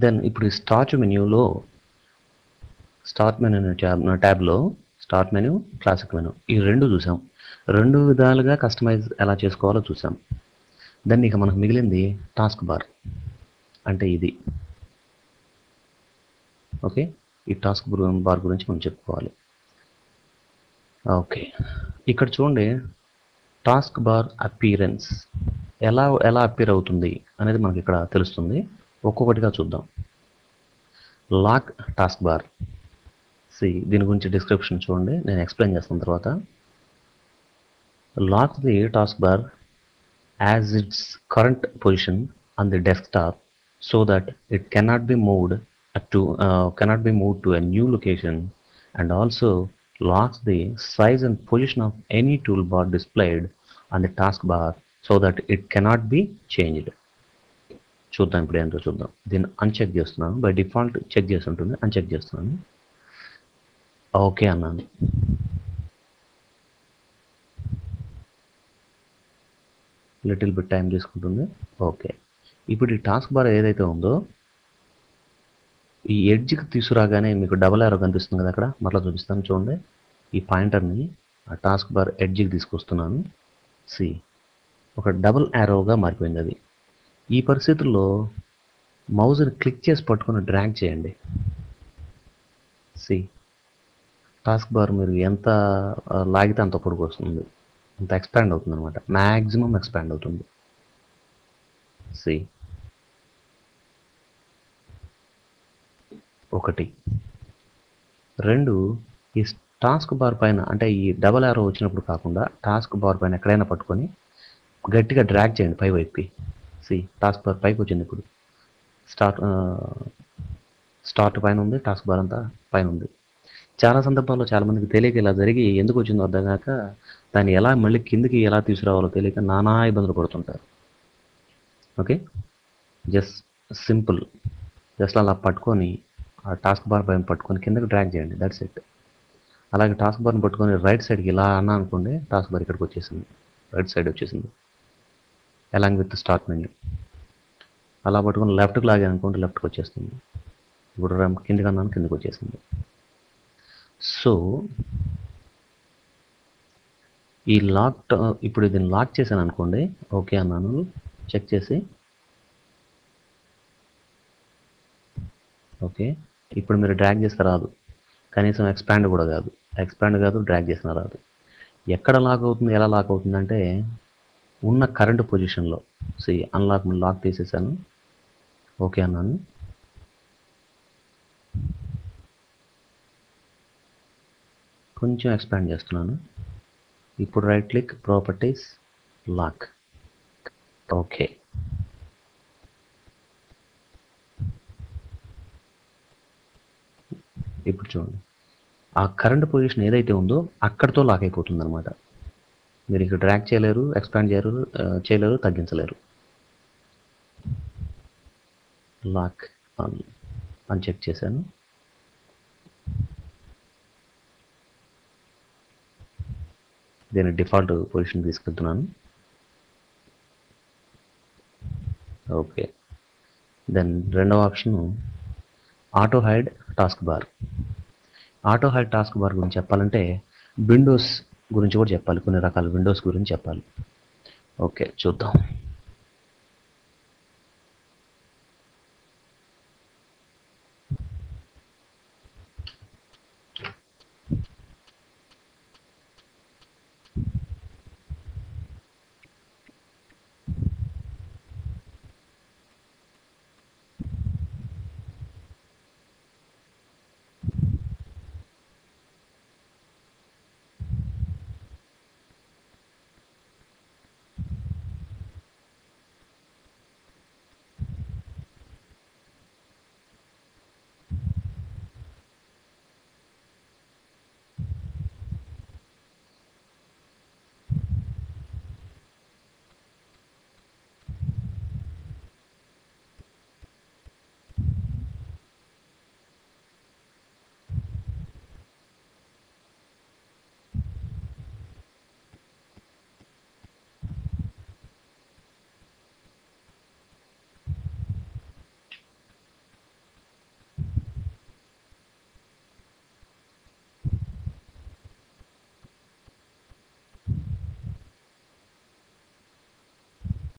Then ఇప్పుడు ఈ start మెన్యూలో స్టార్ట్ మెనూ ట్యాబ్లో స్టార్ట్ మెనూ, క్లాసిక్ మెనూ ఈ రెండు చూసాం. రెండు విధాలుగా కస్టమైజ్ ఎలా చేసుకోవాలో చూసాం. దెన్ ఇక మనకు మిగిలింది టాస్క్ బార్, అంటే ఇది. ఓకే, ఈ టాస్క్ బార్ గురించి మనం చెప్పుకోవాలి. ఓకే, ఇక్కడ చూడండి టాస్క్ బార్ అపీరెన్స్ ఎలా అపీర్ అవుతుంది అనేది మనకి ఇక్కడ తెలుస్తుంది. ఒక్కొక్కటిగా చూద్దాం. లాక్ టాస్క్ బార్, దీని గురించి డిస్క్రిప్షన్ చూడండి, నేను ఎక్స్ప్లెయిన్ చేస్తున్న తర్వాత. Lock the taskbar as its current position on the desktop so that it cannot be moved to a new location, and also locks the size and position of any toolbar displayed on the taskbar so that it cannot be changed. చూద్దాం ఇప్పుడు ఏంటో చూద్దాం. దీన్ని uncheck చేస్తున్నాను. By default check చేసి ఉంటుంది, uncheck చేస్తున్నాను. Okay అన్నాను. లిటిల్ బిట్ టైం తీసుకుంటుంది. ఓకే, ఇప్పుడు ఈ టాస్క్ బార్ ఏదైతే ఉందో ఈ ఎడ్జ్కి తీసుకురాగానే మీకు డబల్ యారో కనిపిస్తుంది కదా, అక్కడ మరలా చూపిస్తాను చూడండి. ఈ పాయింటర్ని ఆ టాస్క్ బార్ ఎడ్జ్కి తీసుకొస్తున్నాను. ఒక డబల్ యారోగా మారిపోయింది అది. ఈ పరిస్థితుల్లో మౌజ్ని క్లిక్ చేసి పట్టుకొని డ్రాగ్ చేయండి. టాస్క్ బార్ మీరు ఎంత లాగితే అంత పొడుగు వస్తుంది, అంత ఎక్స్పాండ్ అవుతుంది అనమాట. మ్యాక్సిమం ఎక్స్పాండ్ అవుతుంది. ఒకటి. రెండు, ఈ టాస్క్ బార్ పైన అంటే ఈ డబల్ యారో వచ్చినప్పుడు కాకుండా టాస్క్ బార్ పైన ఎక్కడైనా పట్టుకొని గట్టిగా డ్రాగ్ చేయండి పై వైపుకి. టాస్క్ బార్ పైకి వచ్చింది. ఇప్పుడు స్టార్ట్ పైన ఉంది, టాస్క్ బార్ అంతా పైన ఉంది. చాలా సందర్భాల్లో చాలామందికి తెలియక ఇలా జరిగి ఎందుకు వచ్చిందో అర్థం కాక దాన్ని ఎలా మళ్ళీ కిందికి ఎలా తీసుకురావాలో తెలియక నానా ఇబ్బందులు పడుతుంటారు. ఓకే, జస్ట్ సింపుల్, జస్ట్ అలా పట్టుకొని ఆ టాస్క్ బార్ పైన పట్టుకొని కిందకి డ్రాగ్ చేయండి, దట్స్ ఇట్. అలాగే టాస్క్ బార్ని పట్టుకొని రైట్ సైడ్కి ఇలా అన్నా అనుకోండి, టాస్క్ బార్ ఇక్కడికి వచ్చేసింది, రైట్ సైడ్ వచ్చేసింది అలాంగ్ విత్ స్టార్ట్ మెన్యూ. అలా పట్టుకొని లెఫ్ట్కి లాగే అనుకోండి, లెఫ్ట్కి వచ్చేస్తుంది. ఇప్పుడు కిందికి అన్నాను, కిందకి వచ్చేసింది. సో ఈ ఇప్పుడు దీన్ని లాక్ చేశాను అనుకోండి, ఓకే అన్నాను, చెక్ చేసి. ఓకే, ఇప్పుడు మీరు డ్రాగ్ చేస్తే రాదు, కనీసం ఎక్స్పాండ్ కాదు, డ్రాగ్ చేసినా రాదు. ఎక్కడ లాక్ అవుతుంది, ఎలా లాక్ అవుతుంది అంటే ఉన్న కరెంట్ పొజిషన్లో. లాక్ తీసేసాను, ఓకే అన్నాను. కొంచెం ఎక్స్పాండ్ చేస్తున్నాను. ఇప్పుడు right click, properties, lock. Okay, ఇప్పుడు చూడండి ఆ కరెంట్ పొజిషన్ ఏదైతే ఉందో అక్కడితో లాక్ అయిపోతుంది అనమాట. మీరు ఇక్కడ డ్రాగ్ చేయలేరు, ఎక్స్పాండ్ చేయలేరు, తగ్గించలేరు. లాక్ అన్చెక్ చేశాను. దీన్ని డిఫాల్ట్ పొజిషన్ తీసుకెళ్తున్నాను. ఓకే, దెన్ రెండవ option auto hide task bar. Auto hide task bar గురించి చెప్పాలంటే విండోస్ గురించి కూడా చెప్పాలి, కొన్ని రకాల విండోస్ గురించి చెప్పాలి. ఓకే, చూద్దాం.